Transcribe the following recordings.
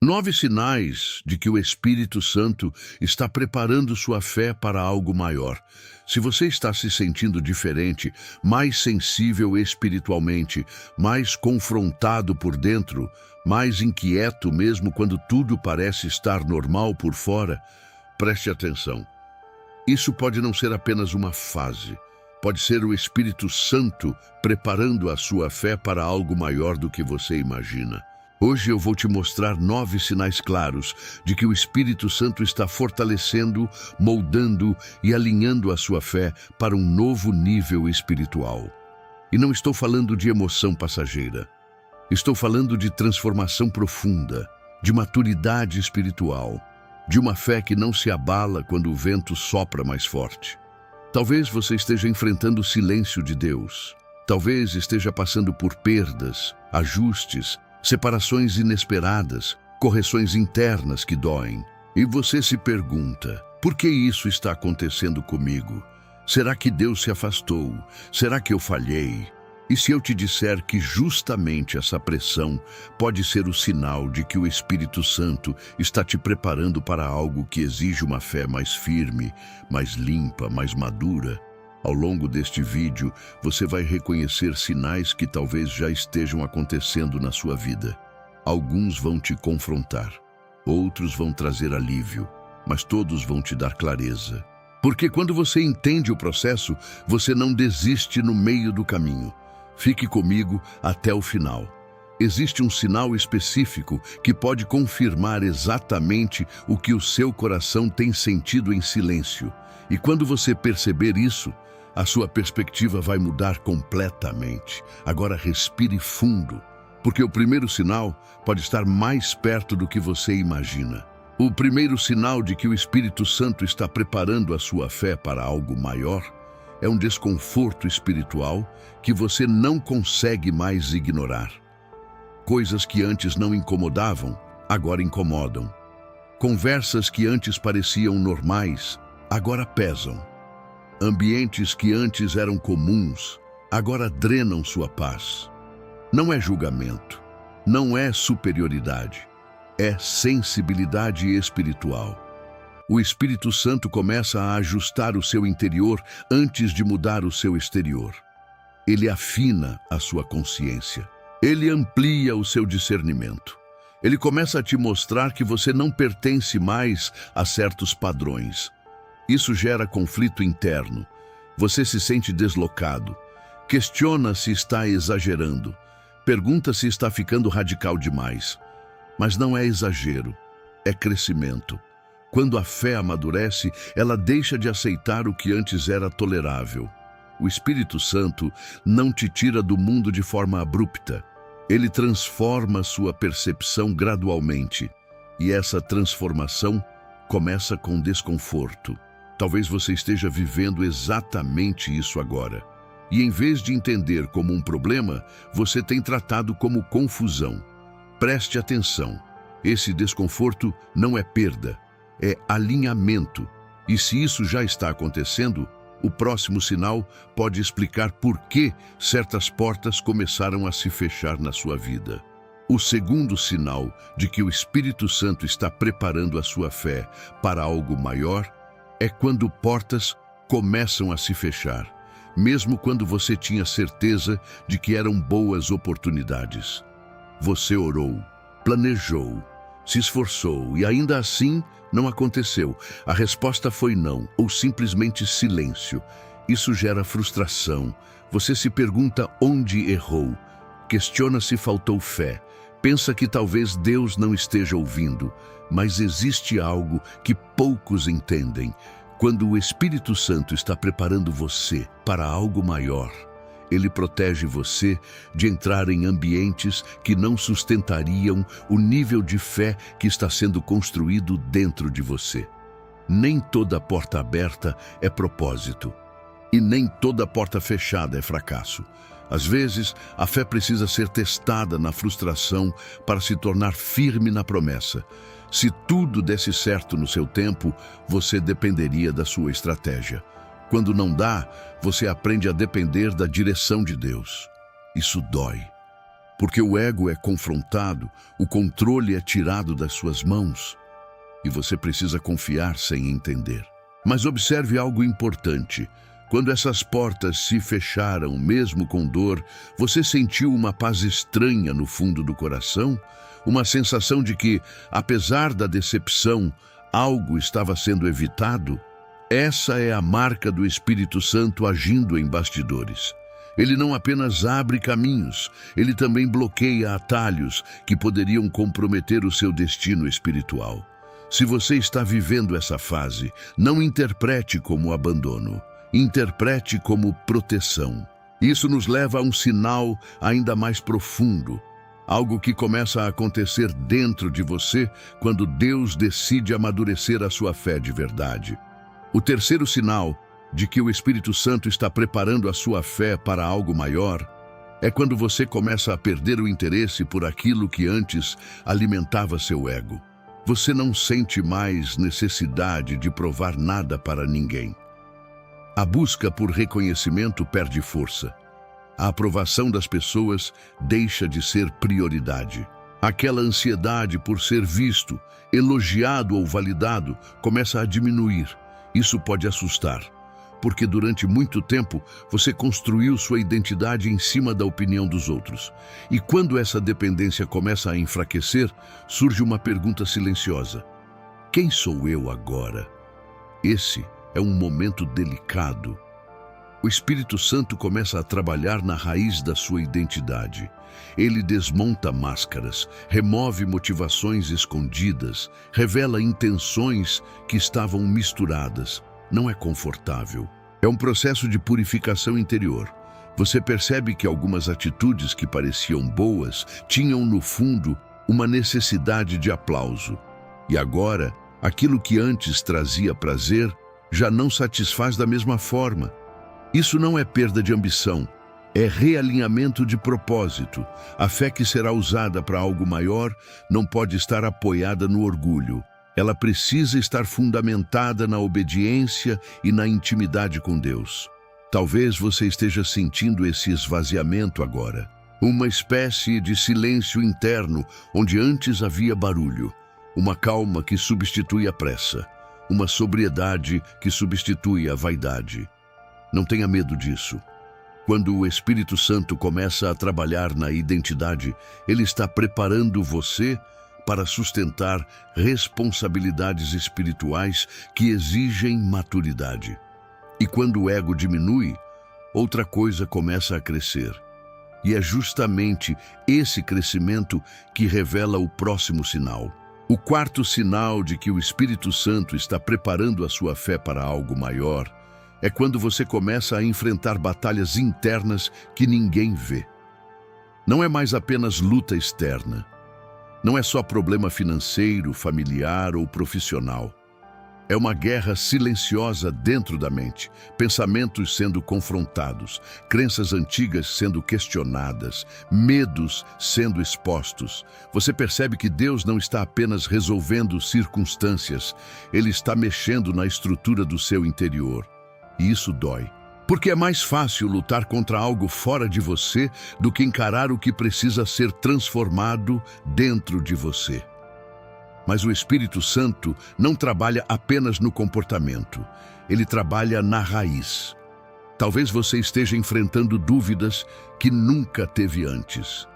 9 sinais de que o Espírito Santo está preparando sua fé para algo maior. Se você está se sentindo diferente, mais sensível espiritualmente, mais confrontado por dentro, mais inquieto mesmo quando tudo parece estar normal por fora, preste atenção. Isso pode não ser apenas uma fase. Pode ser o Espírito Santo preparando a sua fé para algo maior do que você imagina. Hoje eu vou te mostrar 9 sinais claros de que o Espírito Santo está fortalecendo, moldando e alinhando a sua fé para um novo nível espiritual. E não estou falando de emoção passageira. Estou falando de transformação profunda, de maturidade espiritual, de uma fé que não se abala quando o vento sopra mais forte. Talvez você esteja enfrentando o silêncio de Deus. Talvez esteja passando por perdas, ajustes, separações inesperadas, correções internas que doem. E você se pergunta, por que isso está acontecendo comigo? Será que Deus se afastou? Será que eu falhei? E se eu te disser que justamente essa pressão pode ser o sinal de que o Espírito Santo está te preparando para algo que exige uma fé mais firme, mais limpa, mais madura? Ao longo deste vídeo, você vai reconhecer sinais que talvez já estejam acontecendo na sua vida. Alguns vão te confrontar, outros vão trazer alívio, mas todos vão te dar clareza. Porque quando você entende o processo, você não desiste no meio do caminho. Fique comigo até o final. Existe um sinal específico que pode confirmar exatamente o que o seu coração tem sentido em silêncio. E quando você perceber isso, a sua perspectiva vai mudar completamente. Agora respire fundo, porque o primeiro sinal pode estar mais perto do que você imagina. O primeiro sinal de que o Espírito Santo está preparando a sua fé para algo maior é um desconforto espiritual que você não consegue mais ignorar. Coisas que antes não incomodavam, agora incomodam. Conversas que antes pareciam normais, agora pesam. Ambientes que antes eram comuns, agora drenam sua paz. Não é julgamento, não é superioridade, é sensibilidade espiritual. O Espírito Santo começa a ajustar o seu interior antes de mudar o seu exterior. Ele afina a sua consciência. Ele amplia o seu discernimento. Ele começa a te mostrar que você não pertence mais a certos padrões. Isso gera conflito interno. Você se sente deslocado. Questiona se está exagerando. Pergunta se está ficando radical demais. Mas não é exagero, é crescimento. Quando a fé amadurece, ela deixa de aceitar o que antes era tolerável. O Espírito Santo não te tira do mundo de forma abrupta. Ele transforma sua percepção gradualmente. E essa transformação começa com desconforto. Talvez você esteja vivendo exatamente isso agora. E em vez de entender como um problema, você tem tratado como confusão. Preste atenção. Esse desconforto não é perda, é alinhamento. E se isso já está acontecendo, o próximo sinal pode explicar por que certas portas começaram a se fechar na sua vida. O segundo sinal de que o Espírito Santo está preparando a sua fé para algo maior é quando portas começam a se fechar, mesmo quando você tinha certeza de que eram boas oportunidades. Você orou, planejou, se esforçou e ainda assim não aconteceu. A resposta foi não, ou simplesmente silêncio. Isso gera frustração. Você se pergunta onde errou, questiona se faltou fé, pensa que talvez Deus não esteja ouvindo, mas existe algo que poucos entendem. Quando o Espírito Santo está preparando você para algo maior, ele protege você de entrar em ambientes que não sustentariam o nível de fé que está sendo construído dentro de você. Nem toda porta aberta é propósito, e nem toda porta fechada é fracasso. Às vezes, a fé precisa ser testada na frustração para se tornar firme na promessa. Se tudo desse certo no seu tempo, você dependeria da sua estratégia. Quando não dá, você aprende a depender da direção de Deus. Isso dói. Porque o ego é confrontado, o controle é tirado das suas mãos e você precisa confiar sem entender. Mas observe algo importante. Quando essas portas se fecharam, mesmo com dor, você sentiu uma paz estranha no fundo do coração? Uma sensação de que, apesar da decepção, algo estava sendo evitado? Essa é a marca do Espírito Santo agindo em bastidores. Ele não apenas abre caminhos, ele também bloqueia atalhos que poderiam comprometer o seu destino espiritual. Se você está vivendo essa fase, não interprete como abandono, interprete como proteção. Isso nos leva a um sinal ainda mais profundo, algo que começa a acontecer dentro de você quando Deus decide amadurecer a sua fé de verdade. O terceiro sinal de que o Espírito Santo está preparando a sua fé para algo maior é quando você começa a perder o interesse por aquilo que antes alimentava seu ego. Você não sente mais necessidade de provar nada para ninguém. A busca por reconhecimento perde força. A aprovação das pessoas deixa de ser prioridade. Aquela ansiedade por ser visto, elogiado ou validado começa a diminuir. Isso pode assustar, porque durante muito tempo você construiu sua identidade em cima da opinião dos outros. E quando essa dependência começa a enfraquecer, surge uma pergunta silenciosa: quem sou eu agora? Esse é um momento delicado. O Espírito Santo começa a trabalhar na raiz da sua identidade. Ele desmonta máscaras, remove motivações escondidas, revela intenções que estavam misturadas. Não é confortável. É um processo de purificação interior. Você percebe que algumas atitudes que pareciam boas tinham, no fundo, uma necessidade de aplauso. E agora, aquilo que antes trazia prazer já não satisfaz da mesma forma. Isso não é perda de ambição, é realinhamento de propósito. A fé que será usada para algo maior não pode estar apoiada no orgulho. Ela precisa estar fundamentada na obediência e na intimidade com Deus. Talvez você esteja sentindo esse esvaziamento agora. Uma espécie de silêncio interno onde antes havia barulho. Uma calma que substitui a pressa. Uma sobriedade que substitui a vaidade. Não tenha medo disso. Quando o Espírito Santo começa a trabalhar na identidade, ele está preparando você para sustentar responsabilidades espirituais que exigem maturidade. E quando o ego diminui, outra coisa começa a crescer. E é justamente esse crescimento que revela o próximo sinal. O quarto sinal de que o Espírito Santo está preparando a sua fé para algo maior é quando você começa a enfrentar batalhas internas que ninguém vê. Não é mais apenas luta externa. Não é só problema financeiro, familiar ou profissional. É uma guerra silenciosa dentro da mente, pensamentos sendo confrontados, crenças antigas sendo questionadas, medos sendo expostos. Você percebe que Deus não está apenas resolvendo circunstâncias, Ele está mexendo na estrutura do seu interior. E isso dói, porque é mais fácil lutar contra algo fora de você do que encarar o que precisa ser transformado dentro de você. Mas o Espírito Santo não trabalha apenas no comportamento, ele trabalha na raiz. Talvez você esteja enfrentando dúvidas que nunca teve antes.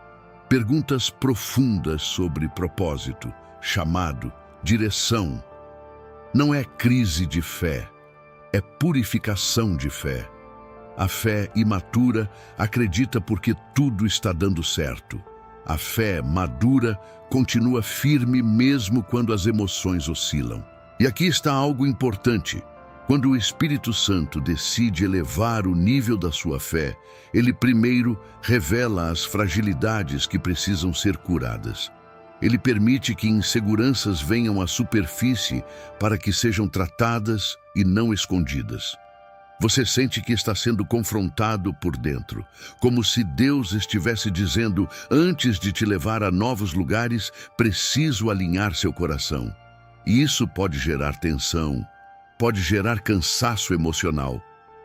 Perguntas profundas sobre propósito, chamado, direção. Não é crise de fé. É purificação de fé. A fé imatura acredita porque tudo está dando certo. A fé madura continua firme mesmo quando as emoções oscilam. E aqui está algo importante. Quando o Espírito Santo decide elevar o nível da sua fé, ele primeiro revela as fragilidades que precisam ser curadas. Ele permite que inseguranças venham à superfície para que sejam tratadas e não escondidas. Você sente que está sendo confrontado por dentro, como se Deus estivesse dizendo: antes de te levar a novos lugares, preciso alinhar seu coração. E isso pode gerar tensão, pode gerar cansaço emocional,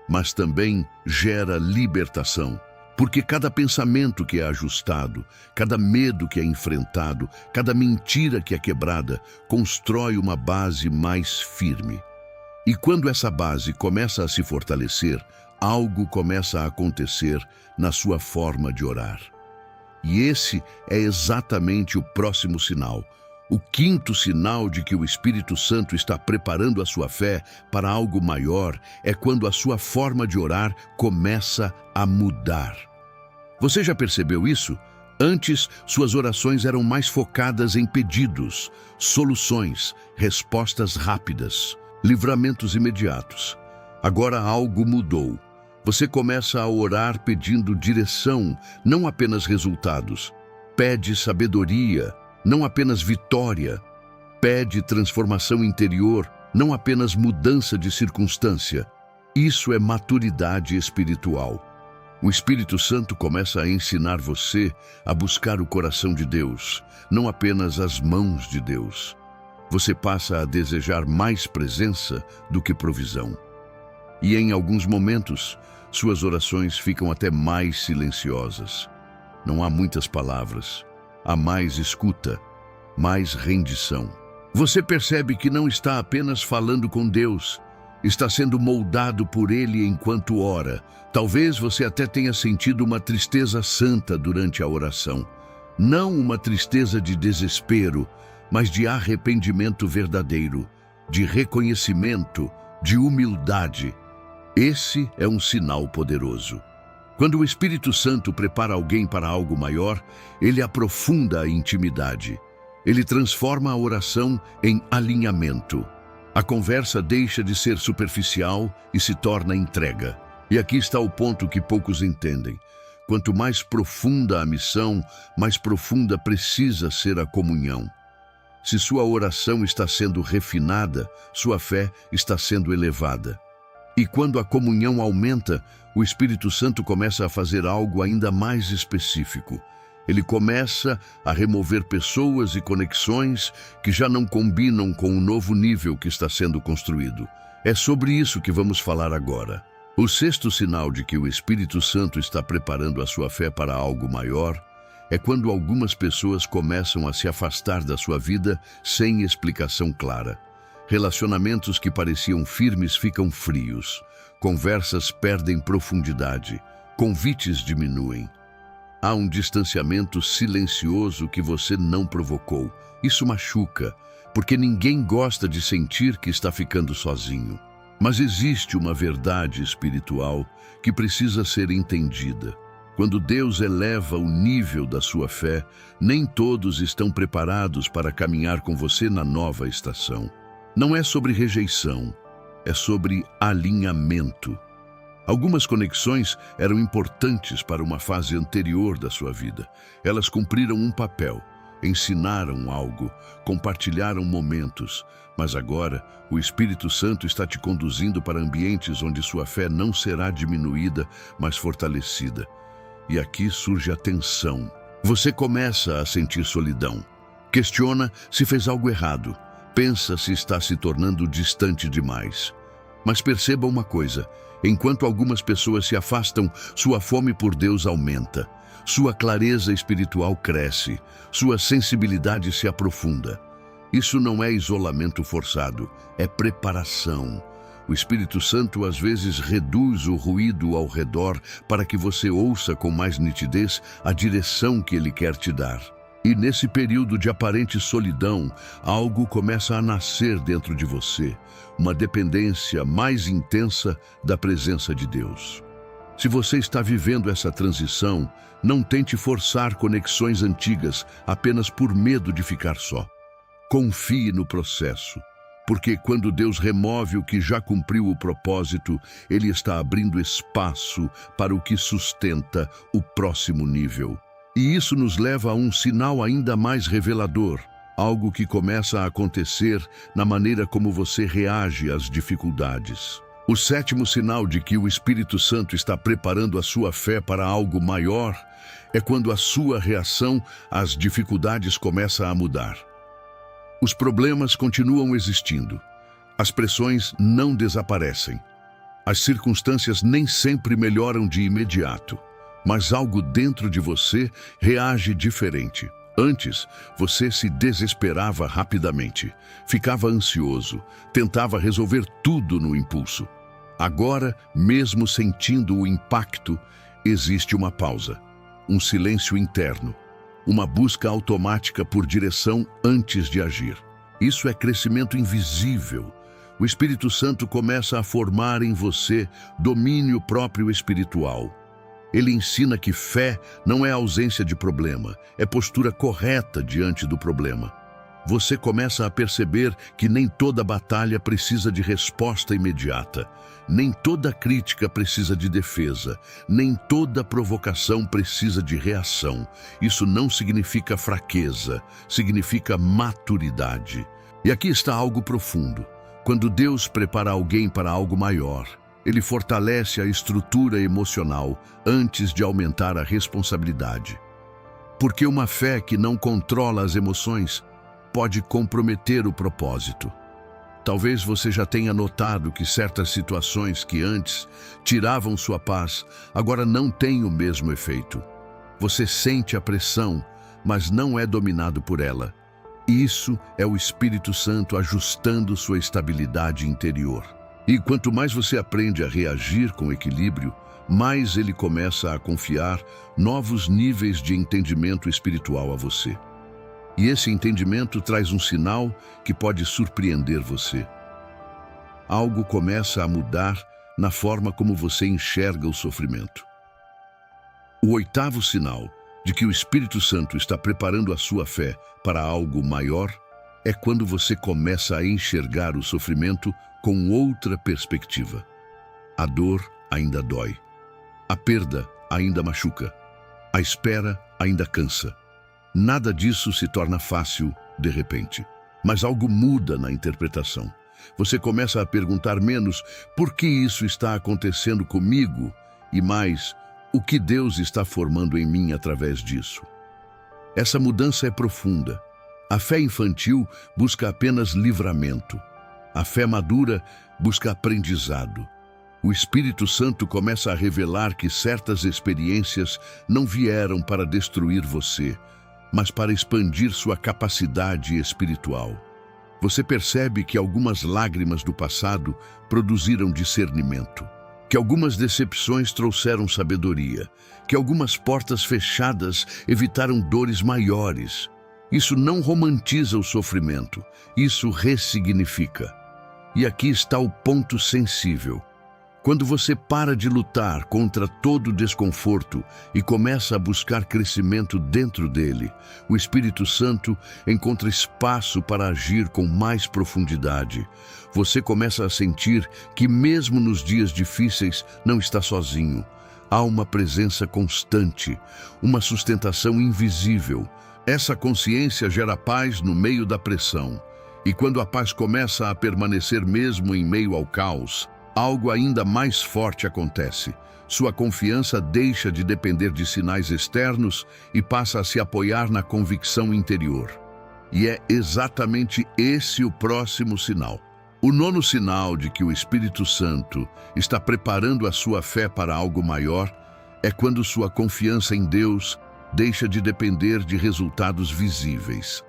mas também gera libertação. Porque cada pensamento que é ajustado, cada medo que é enfrentado, cada mentira que é quebrada, constrói uma base mais firme. E quando essa base começa a se fortalecer, algo começa a acontecer na sua forma de orar. E esse é exatamente o próximo sinal. O quinto sinal de que o Espírito Santo está preparando a sua fé para algo maior é quando a sua forma de orar começa a mudar. Você já percebeu isso? Antes, suas orações eram mais focadas em pedidos, soluções, respostas rápidas, livramentos imediatos. Agora algo mudou. Você começa a orar pedindo direção, não apenas resultados. Pede sabedoria, não apenas vitória. Pede transformação interior, não apenas mudança de circunstância. Isso é maturidade espiritual. O Espírito Santo começa a ensinar você a buscar o coração de Deus, não apenas as mãos de Deus. Você passa a desejar mais presença do que provisão. E em alguns momentos, suas orações ficam até mais silenciosas. Não há muitas palavras, há mais escuta, mais rendição. Você percebe que não está apenas falando com Deus, está sendo moldado por Ele enquanto ora. Talvez você até tenha sentido uma tristeza santa durante a oração. Não uma tristeza de desespero, mas de arrependimento verdadeiro, de reconhecimento, de humildade. Esse é um sinal poderoso. Quando o Espírito Santo prepara alguém para algo maior, ele aprofunda a intimidade. Ele transforma a oração em alinhamento. A conversa deixa de ser superficial e se torna entrega. E aqui está o ponto que poucos entendem. Quanto mais profunda a missão, mais profunda precisa ser a comunhão. Se sua oração está sendo refinada, sua fé está sendo elevada. E quando a comunhão aumenta, o Espírito Santo começa a fazer algo ainda mais específico. Ele começa a remover pessoas e conexões que já não combinam com o novo nível que está sendo construído. É sobre isso que vamos falar agora. O sexto sinal de que o Espírito Santo está preparando a sua fé para algo maior é quando algumas pessoas começam a se afastar da sua vida sem explicação clara. Relacionamentos que pareciam firmes ficam frios. Conversas perdem profundidade. Convites diminuem. Há um distanciamento silencioso que você não provocou. Isso machuca, porque ninguém gosta de sentir que está ficando sozinho. Mas existe uma verdade espiritual que precisa ser entendida. Quando Deus eleva o nível da sua fé, nem todos estão preparados para caminhar com você na nova estação. Não é sobre rejeição, é sobre alinhamento. Algumas conexões eram importantes para uma fase anterior da sua vida. Elas cumpriram um papel, ensinaram algo, compartilharam momentos. Mas agora, o Espírito Santo está te conduzindo para ambientes onde sua fé não será diminuída, mas fortalecida. E aqui surge a tensão. Você começa a sentir solidão. Questiona se fez algo errado. Pensa se está se tornando distante demais. Mas perceba uma coisa. Enquanto algumas pessoas se afastam, sua fome por Deus aumenta, sua clareza espiritual cresce, sua sensibilidade se aprofunda. Isso não é isolamento forçado, é preparação. O Espírito Santo às vezes reduz o ruído ao redor para que você ouça com mais nitidez a direção que Ele quer te dar. E nesse período de aparente solidão, algo começa a nascer dentro de você, uma dependência mais intensa da presença de Deus. Se você está vivendo essa transição, não tente forçar conexões antigas apenas por medo de ficar só. Confie no processo, porque quando Deus remove o que já cumpriu o propósito, Ele está abrindo espaço para o que sustenta o próximo nível. E isso nos leva a um sinal ainda mais revelador, algo que começa a acontecer na maneira como você reage às dificuldades. O sétimo sinal de que o Espírito Santo está preparando a sua fé para algo maior é quando a sua reação às dificuldades começa a mudar. Os problemas continuam existindo, as pressões não desaparecem, as circunstâncias nem sempre melhoram de imediato. Mas algo dentro de você reage diferente. Antes, você se desesperava rapidamente, ficava ansioso, tentava resolver tudo no impulso. Agora, mesmo sentindo o impacto, existe uma pausa, um silêncio interno, uma busca automática por direção antes de agir. Isso é crescimento invisível. O Espírito Santo começa a formar em você domínio próprio espiritual. Ele ensina que fé não é ausência de problema, é postura correta diante do problema. Você começa a perceber que nem toda batalha precisa de resposta imediata, nem toda crítica precisa de defesa, nem toda provocação precisa de reação. Isso não significa fraqueza, significa maturidade. E aqui está algo profundo. Quando Deus prepara alguém para algo maior, Ele fortalece a estrutura emocional antes de aumentar a responsabilidade. Porque uma fé que não controla as emoções pode comprometer o propósito. Talvez você já tenha notado que certas situações que antes tiravam sua paz, agora não têm o mesmo efeito. Você sente a pressão, mas não é dominado por ela. Isso é o Espírito Santo ajustando sua estabilidade interior. E quanto mais você aprende a reagir com equilíbrio, mais ele começa a confiar novos níveis de entendimento espiritual a você. E esse entendimento traz um sinal que pode surpreender você. Algo começa a mudar na forma como você enxerga o sofrimento. O oitavo sinal de que o Espírito Santo está preparando a sua fé para algo maior é quando você começa a enxergar o sofrimento com outra perspectiva. A dor ainda dói. A perda ainda machuca. A espera ainda cansa. Nada disso se torna fácil de repente. Mas algo muda na interpretação. Você começa a perguntar menos por que isso está acontecendo comigo e mais o que Deus está formando em mim através disso. Essa mudança é profunda. A fé infantil busca apenas livramento. A fé madura busca aprendizado. O Espírito Santo começa a revelar que certas experiências não vieram para destruir você, mas para expandir sua capacidade espiritual. Você percebe que algumas lágrimas do passado produziram discernimento, que algumas decepções trouxeram sabedoria, que algumas portas fechadas evitaram dores maiores. Isso não romantiza o sofrimento, isso ressignifica. E aqui está o ponto sensível. Quando você para de lutar contra todo o desconforto e começa a buscar crescimento dentro dele, o Espírito Santo encontra espaço para agir com mais profundidade. Você começa a sentir que mesmo nos dias difíceis não está sozinho. Há uma presença constante, uma sustentação invisível. Essa consciência gera paz no meio da pressão. E quando a paz começa a permanecer mesmo em meio ao caos, algo ainda mais forte acontece. Sua confiança deixa de depender de sinais externos e passa a se apoiar na convicção interior. E é exatamente esse o próximo sinal. O nono sinal de que o Espírito Santo está preparando a sua fé para algo maior é quando sua confiança em Deus deixa de depender de resultados visíveis.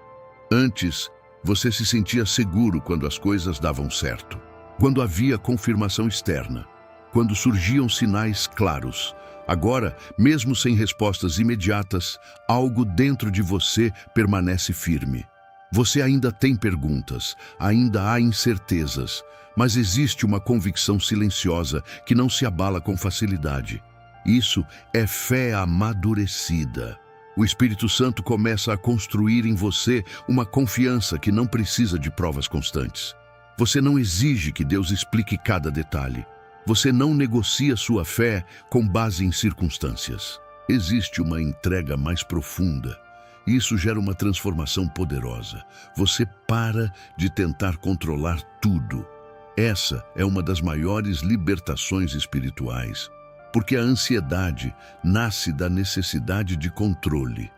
Antes, você se sentia seguro quando as coisas davam certo. Quando havia confirmação externa, quando surgiam sinais claros. Agora, mesmo sem respostas imediatas, algo dentro de você permanece firme. Você ainda tem perguntas, ainda há incertezas, mas existe uma convicção silenciosa que não se abala com facilidade. Isso é fé amadurecida. O Espírito Santo começa a construir em você uma confiança que não precisa de provas constantes. Você não exige que Deus explique cada detalhe. Você não negocia sua fé com base em circunstâncias. Existe uma entrega mais profunda. E isso gera uma transformação poderosa. Você para de tentar controlar tudo. Essa é uma das maiores libertações espirituais, porque a ansiedade nasce da necessidade de controle.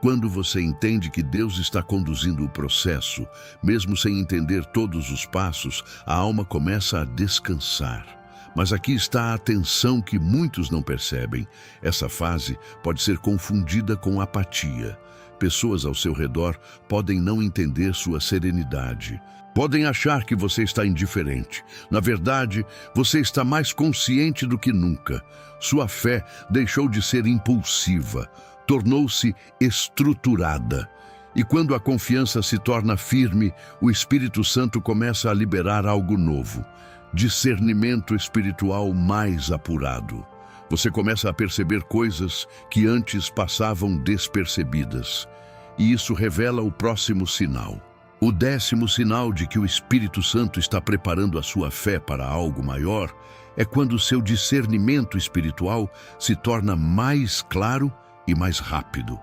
Quando você entende que Deus está conduzindo o processo, mesmo sem entender todos os passos, a alma começa a descansar. Mas aqui está a atenção que muitos não percebem. Essa fase pode ser confundida com apatia. Pessoas ao seu redor podem não entender sua serenidade. Podem achar que você está indiferente. Na verdade, você está mais consciente do que nunca. Sua fé deixou de ser impulsiva, tornou-se estruturada. E quando a confiança se torna firme, o Espírito Santo começa a liberar algo novo. Discernimento espiritual mais apurado. Você começa a perceber coisas que antes passavam despercebidas. E isso revela o próximo sinal. O 10º sinal de que o Espírito Santo está preparando a sua fé para algo maior é quando o seu discernimento espiritual se torna mais claro e mais rápido.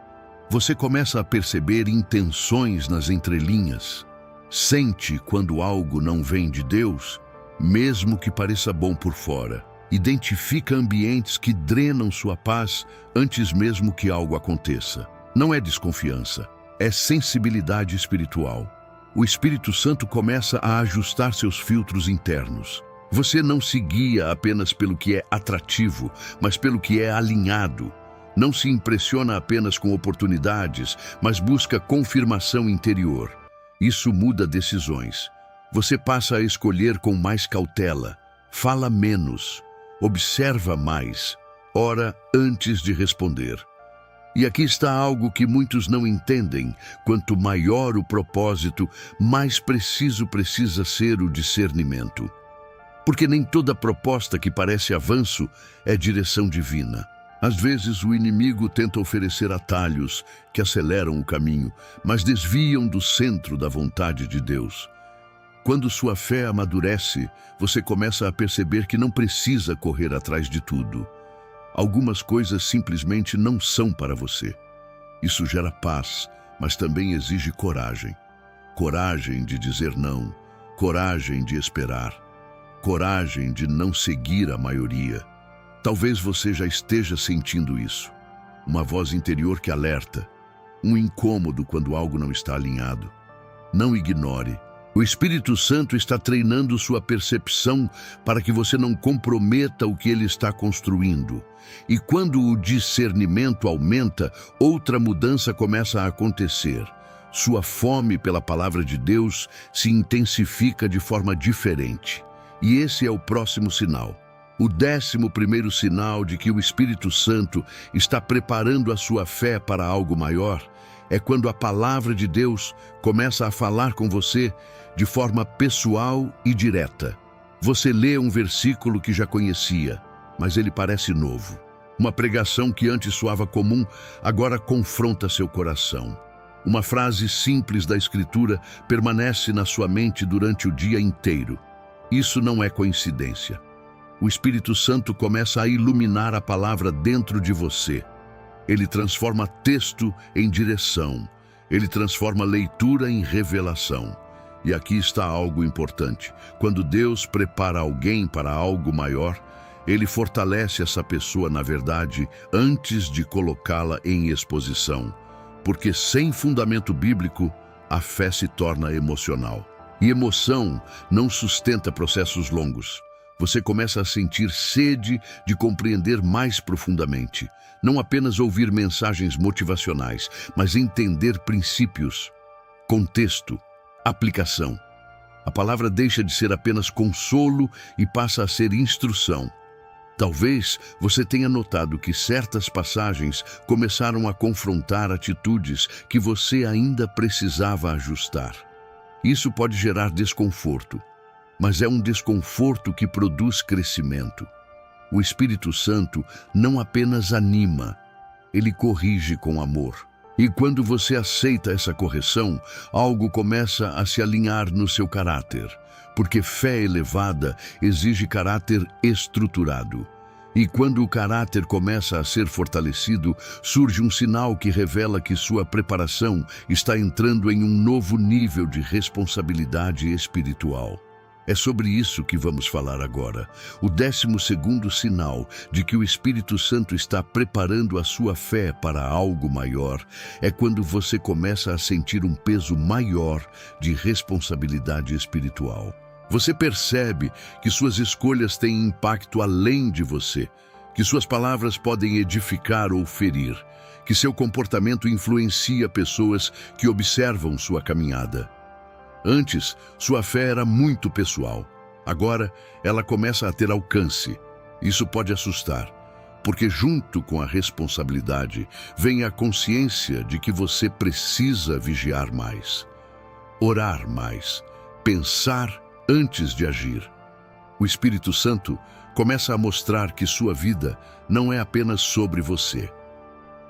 Você começa a perceber intenções nas entrelinhas. Sente quando algo não vem de Deus, mesmo que pareça bom por fora. Identifica ambientes que drenam sua paz antes mesmo que algo aconteça. Não é desconfiança, é sensibilidade espiritual. O Espírito Santo começa a ajustar seus filtros internos. Você não se guia apenas pelo que é atrativo, mas pelo que é alinhado. Não se impressiona apenas com oportunidades, mas busca confirmação interior. Isso muda decisões. Você passa a escolher com mais cautela, fala menos, observa mais, ora antes de responder. E aqui está algo que muitos não entendem. Quanto maior o propósito, mais preciso precisa ser o discernimento. Porque nem toda proposta que parece avanço é direção divina. Às vezes o inimigo tenta oferecer atalhos que aceleram o caminho, mas desviam do centro da vontade de Deus. Quando sua fé amadurece, você começa a perceber que não precisa correr atrás de tudo. Algumas coisas simplesmente não são para você. Isso gera paz, mas também exige coragem. Coragem de dizer não, coragem de esperar, coragem de não seguir a maioria. Talvez você já esteja sentindo isso. Uma voz interior que alerta, um incômodo quando algo não está alinhado. Não ignore. O Espírito Santo está treinando sua percepção para que você não comprometa o que ele está construindo. E quando o discernimento aumenta, outra mudança começa a acontecer. Sua fome pela palavra de Deus se intensifica de forma diferente. E esse é o próximo sinal. O 11º sinal de que o Espírito Santo está preparando a sua fé para algo maior é quando a palavra de Deus começa a falar com você de forma pessoal e direta. Você lê um versículo que já conhecia, mas ele parece novo. Uma pregação que antes soava comum, agora confronta seu coração. Uma frase simples da Escritura permanece na sua mente durante o dia inteiro. Isso não é coincidência. O Espírito Santo começa a iluminar a palavra dentro de você. Ele transforma texto em direção. Ele transforma leitura em revelação. E aqui está algo importante. Quando Deus prepara alguém para algo maior, Ele fortalece essa pessoa na verdade antes de colocá-la em exposição. Porque sem fundamento bíblico, a fé se torna emocional. E emoção não sustenta processos longos. Você começa a sentir sede de compreender mais profundamente. Não apenas ouvir mensagens motivacionais, mas entender princípios, contexto, aplicação. A palavra deixa de ser apenas consolo e passa a ser instrução. Talvez você tenha notado que certas passagens começaram a confrontar atitudes que você ainda precisava ajustar. Isso pode gerar desconforto, mas é um desconforto que produz crescimento. O Espírito Santo não apenas anima, ele corrige com amor. E quando você aceita essa correção, algo começa a se alinhar no seu caráter, porque fé elevada exige caráter estruturado. E quando o caráter começa a ser fortalecido, surge um sinal que revela que sua preparação está entrando em um novo nível de responsabilidade espiritual. É sobre isso que vamos falar agora. O 12º sinal de que o Espírito Santo está preparando a sua fé para algo maior é quando você começa a sentir um peso maior de responsabilidade espiritual. Você percebe que suas escolhas têm impacto além de você, que suas palavras podem edificar ou ferir, que seu comportamento influencia pessoas que observam sua caminhada. Antes, sua fé era muito pessoal. Agora, ela começa a ter alcance. Isso pode assustar, porque junto com a responsabilidade vem a consciência de que você precisa vigiar mais, orar mais, pensar antes de agir. O Espírito Santo começa a mostrar que sua vida não é apenas sobre você.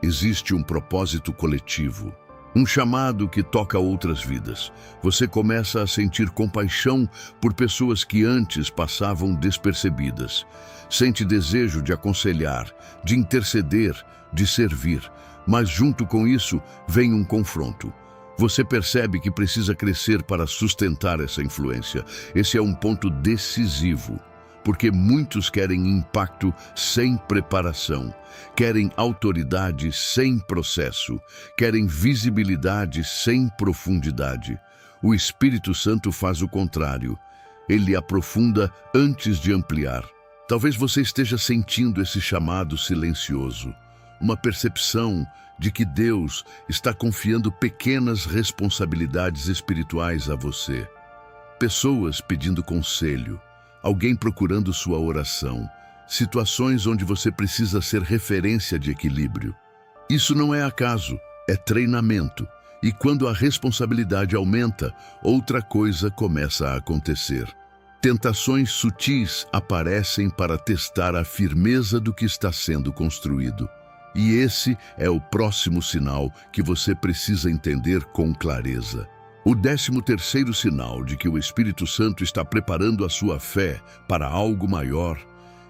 Existe um propósito coletivo, um chamado que toca outras vidas. Você começa a sentir compaixão por pessoas que antes passavam despercebidas. Sente desejo de aconselhar, de interceder, de servir. Mas junto com isso vem um confronto. Você percebe que precisa crescer para sustentar essa influência. Esse é um ponto decisivo, porque muitos querem impacto sem preparação, querem autoridade sem processo, querem visibilidade sem profundidade. O Espírito Santo faz o contrário. Ele aprofunda antes de ampliar. Talvez você esteja sentindo esse chamado silencioso, uma percepção de que Deus está confiando pequenas responsabilidades espirituais a você. Pessoas pedindo conselho, alguém procurando sua oração, situações onde você precisa ser referência de equilíbrio. Isso não é acaso, é treinamento. E quando a responsabilidade aumenta, outra coisa começa a acontecer. Tentações sutis aparecem para testar a firmeza do que está sendo construído. E esse é o próximo sinal que você precisa entender com clareza. O 13º sinal de que o Espírito Santo está preparando a sua fé para algo maior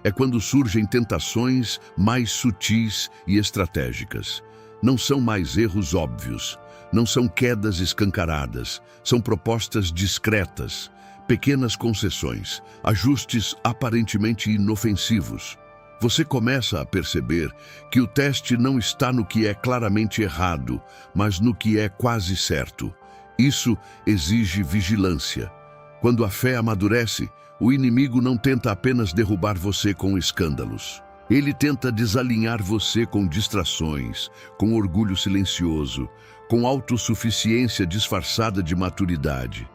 é quando surgem tentações mais sutis e estratégicas. Não são mais erros óbvios, não são quedas escancaradas, são propostas discretas, pequenas concessões, ajustes aparentemente inofensivos. Você começa a perceber que o teste não está no que é claramente errado, mas no que é quase certo. Isso exige vigilância. Quando a fé amadurece, o inimigo não tenta apenas derrubar você com escândalos. Ele tenta desalinhar você com distrações, com orgulho silencioso, com autossuficiência disfarçada de maturidade.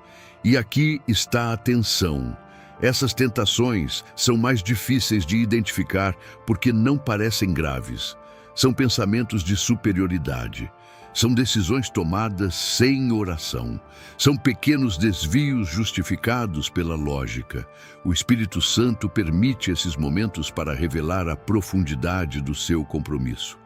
E aqui está a tensão. Essas tentações são mais difíceis de identificar porque não parecem graves. São pensamentos de superioridade. São decisões tomadas sem oração. São pequenos desvios justificados pela lógica. O Espírito Santo permite esses momentos para revelar a profundidade do seu compromisso.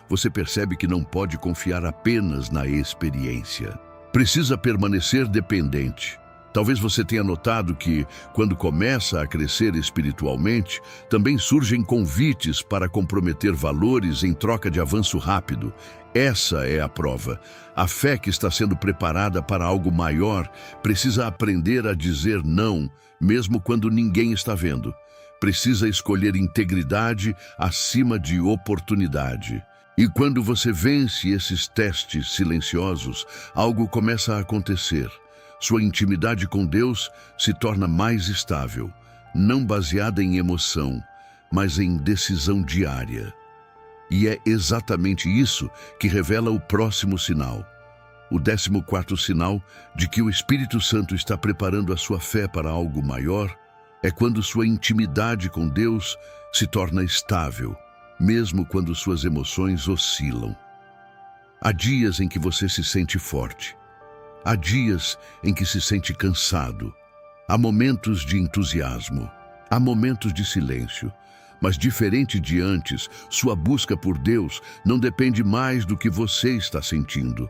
Você percebe que não pode confiar apenas na experiência. Precisa permanecer dependente. Talvez você tenha notado que, quando começa a crescer espiritualmente, também surgem convites para comprometer valores em troca de avanço rápido. Essa é a prova. A fé que está sendo preparada para algo maior precisa aprender a dizer não, mesmo quando ninguém está vendo. Precisa escolher integridade acima de oportunidade. E quando você vence esses testes silenciosos, algo começa a acontecer. Sua intimidade com Deus se torna mais estável, não baseada em emoção, mas em decisão diária. E é exatamente isso que revela o próximo sinal. O 14º sinal de que o Espírito Santo está preparando a sua fé para algo maior é quando sua intimidade com Deus se torna estável, mesmo quando suas emoções oscilam. Há dias em que você se sente forte. Há dias em que se sente cansado. Há momentos de entusiasmo. Há momentos de silêncio. Mas diferente de antes, sua busca por Deus não depende mais do que você está sentindo.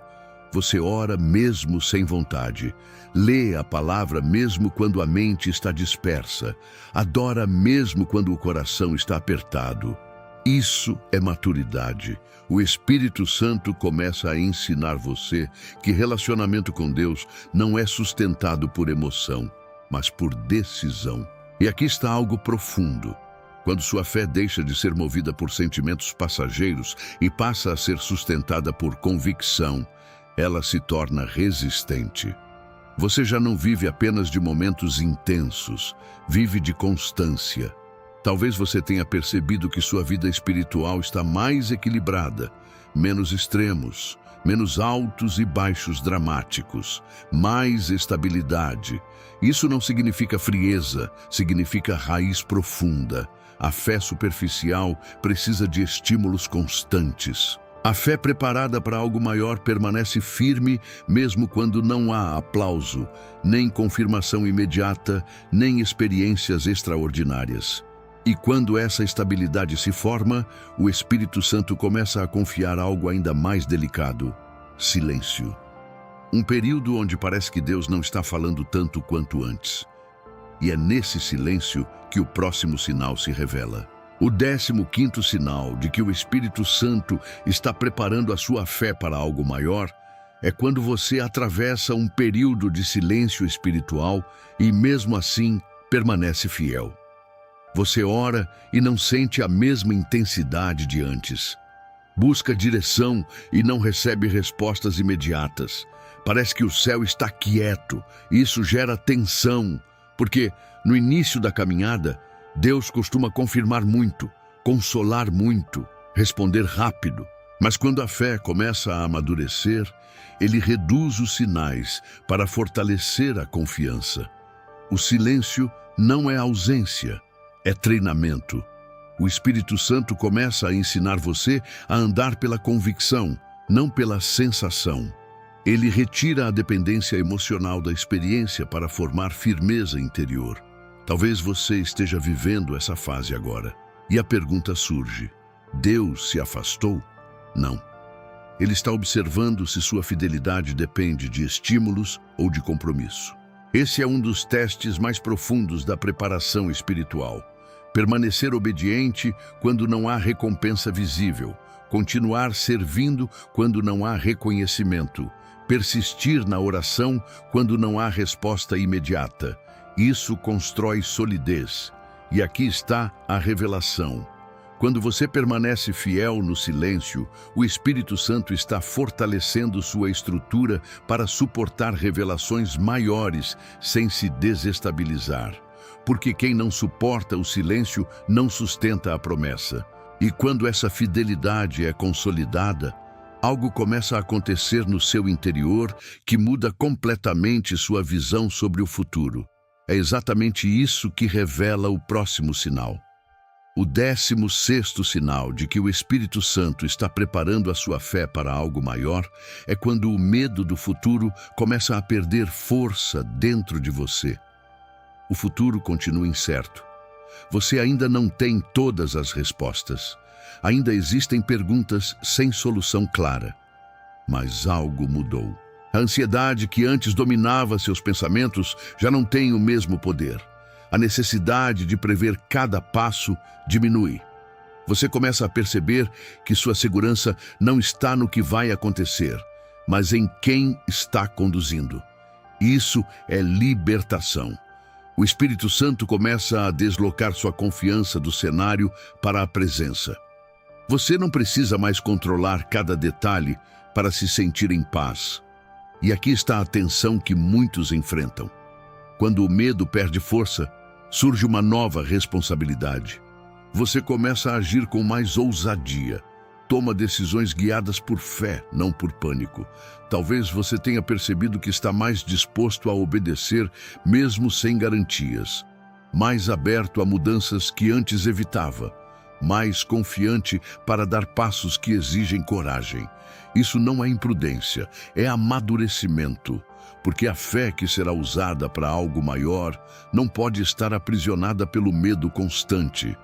Você ora mesmo sem vontade. Lê a palavra mesmo quando a mente está dispersa. Adora mesmo quando o coração está apertado. Isso é maturidade. O Espírito Santo começa a ensinar você que relacionamento com Deus não é sustentado por emoção, mas por decisão. E aqui está algo profundo. Quando sua fé deixa de ser movida por sentimentos passageiros e passa a ser sustentada por convicção, ela se torna resistente. Você já não vive apenas de momentos intensos, vive de constância. Talvez você tenha percebido que sua vida espiritual está mais equilibrada, menos extremos, menos altos e baixos dramáticos, mais estabilidade. Isso não significa frieza, significa raiz profunda. A fé superficial precisa de estímulos constantes. A fé preparada para algo maior permanece firme mesmo quando não há aplauso, nem confirmação imediata, nem experiências extraordinárias. E quando essa estabilidade se forma, o Espírito Santo começa a confiar algo ainda mais delicado: silêncio. Um período onde parece que Deus não está falando tanto quanto antes. E é nesse silêncio que o próximo sinal se revela. O 15º sinal de que o Espírito Santo está preparando a sua fé para algo maior é quando você atravessa um período de silêncio espiritual e, mesmo assim, permanece fiel. Você ora e não sente a mesma intensidade de antes. Busca direção e não recebe respostas imediatas. Parece que o céu está quieto. Isso gera tensão, porque, no início da caminhada, Deus costuma confirmar muito, consolar muito, responder rápido. Mas quando a fé começa a amadurecer, Ele reduz os sinais para fortalecer a confiança. O silêncio não é ausência, é treinamento. O Espírito Santo começa a ensinar você a andar pela convicção, não pela sensação. Ele retira a dependência emocional da experiência para formar firmeza interior. Talvez você esteja vivendo essa fase agora. E a pergunta surge: Deus se afastou? Não. Ele está observando se sua fidelidade depende de estímulos ou de compromisso. Esse é um dos testes mais profundos da preparação espiritual. Permanecer obediente quando não há recompensa visível. Continuar servindo quando não há reconhecimento. Persistir na oração quando não há resposta imediata. Isso constrói solidez. E aqui está a revelação. Quando você permanece fiel no silêncio, o Espírito Santo está fortalecendo sua estrutura para suportar revelações maiores sem se desestabilizar. Porque quem não suporta o silêncio não sustenta a promessa. E quando essa fidelidade é consolidada, algo começa a acontecer no seu interior que muda completamente sua visão sobre o futuro. É exatamente isso que revela o próximo sinal. O 16º sinal de que o Espírito Santo está preparando a sua fé para algo maior é quando o medo do futuro começa a perder força dentro de você. O futuro continua incerto. Você ainda não tem todas as respostas. Ainda existem perguntas sem solução clara. Mas algo mudou. A ansiedade que antes dominava seus pensamentos já não tem o mesmo poder. A necessidade de prever cada passo diminui. Você começa a perceber que sua segurança não está no que vai acontecer, mas em quem está conduzindo. Isso é libertação. O Espírito Santo começa a deslocar sua confiança do cenário para a presença. Você não precisa mais controlar cada detalhe para se sentir em paz. E aqui está a tensão que muitos enfrentam. Quando o medo perde força, surge uma nova responsabilidade. Você começa a agir com mais ousadia. Toma decisões guiadas por fé, não por pânico. Talvez você tenha percebido que está mais disposto a obedecer, mesmo sem garantias. Mais aberto a mudanças que antes evitava. Mais confiante para dar passos que exigem coragem. Isso não é imprudência, é amadurecimento. Porque a fé que será usada para algo maior não pode estar aprisionada pelo medo constante.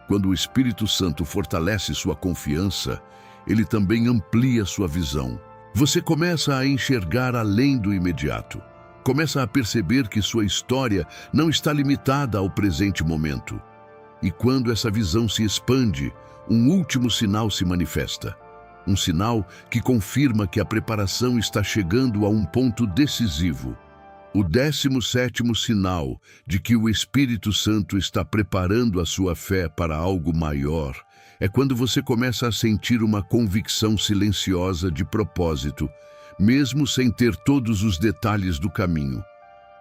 Quando o Espírito Santo fortalece sua confiança, ele também amplia sua visão. Você começa a enxergar além do imediato. Começa a perceber que sua história não está limitada ao presente momento. E quando essa visão se expande, um último sinal se manifesta. Um sinal que confirma que a preparação está chegando a um ponto decisivo. O 17º sinal de que o Espírito Santo está preparando a sua fé para algo maior é quando você começa a sentir uma convicção silenciosa de propósito, mesmo sem ter todos os detalhes do caminho.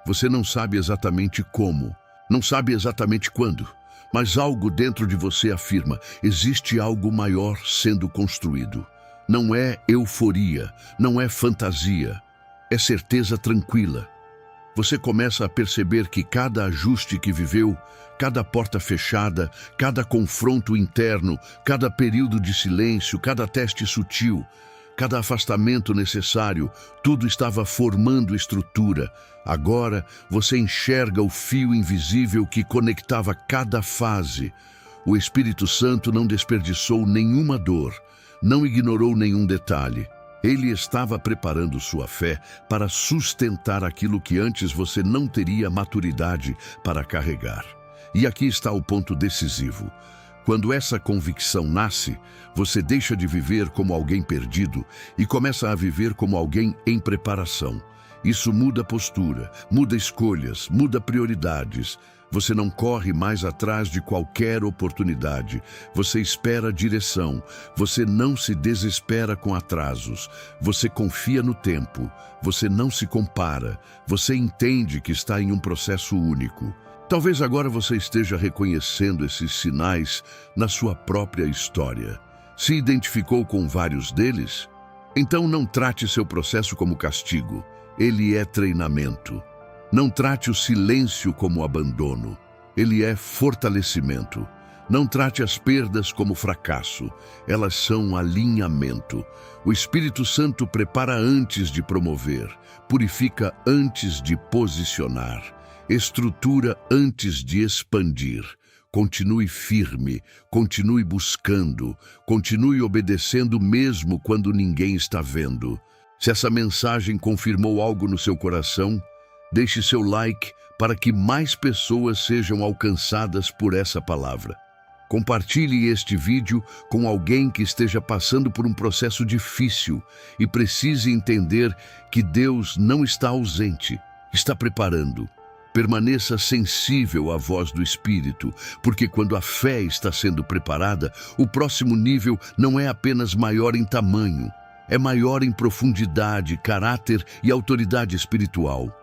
Você não sabe exatamente como, não sabe exatamente quando, mas algo dentro de você afirma: existe algo maior sendo construído. Não é euforia, não é fantasia, é certeza tranquila. Você começa a perceber que cada ajuste que viveu, cada porta fechada, cada confronto interno, cada período de silêncio, cada teste sutil, cada afastamento necessário, tudo estava formando estrutura. Agora você enxerga o fio invisível que conectava cada fase. O Espírito Santo não desperdiçou nenhuma dor, não ignorou nenhum detalhe. Ele estava preparando sua fé para sustentar aquilo que antes você não teria maturidade para carregar. E aqui está o ponto decisivo. Quando essa convicção nasce, você deixa de viver como alguém perdido e começa a viver como alguém em preparação. Isso muda postura, muda escolhas, muda prioridades. Você não corre mais atrás de qualquer oportunidade. Você espera direção. Você não se desespera com atrasos. Você confia no tempo. Você não se compara. Você entende que está em um processo único. Talvez agora você esteja reconhecendo esses sinais na sua própria história. Se identificou com vários deles? Então não trate seu processo como castigo. Ele é treinamento. Não trate o silêncio como abandono. Ele é fortalecimento. Não trate as perdas como fracasso. Elas são alinhamento. O Espírito Santo prepara antes de promover, purifica antes de posicionar, estrutura antes de expandir. Continue firme, continue buscando, continue obedecendo mesmo quando ninguém está vendo. Se essa mensagem confirmou algo no seu coração, deixe seu like para que mais pessoas sejam alcançadas por essa palavra. Compartilhe este vídeo com alguém que esteja passando por um processo difícil e precise entender que Deus não está ausente, está preparando. Permaneça sensível à voz do Espírito, porque quando a fé está sendo preparada, o próximo nível não é apenas maior em tamanho, é maior em profundidade, caráter e autoridade espiritual.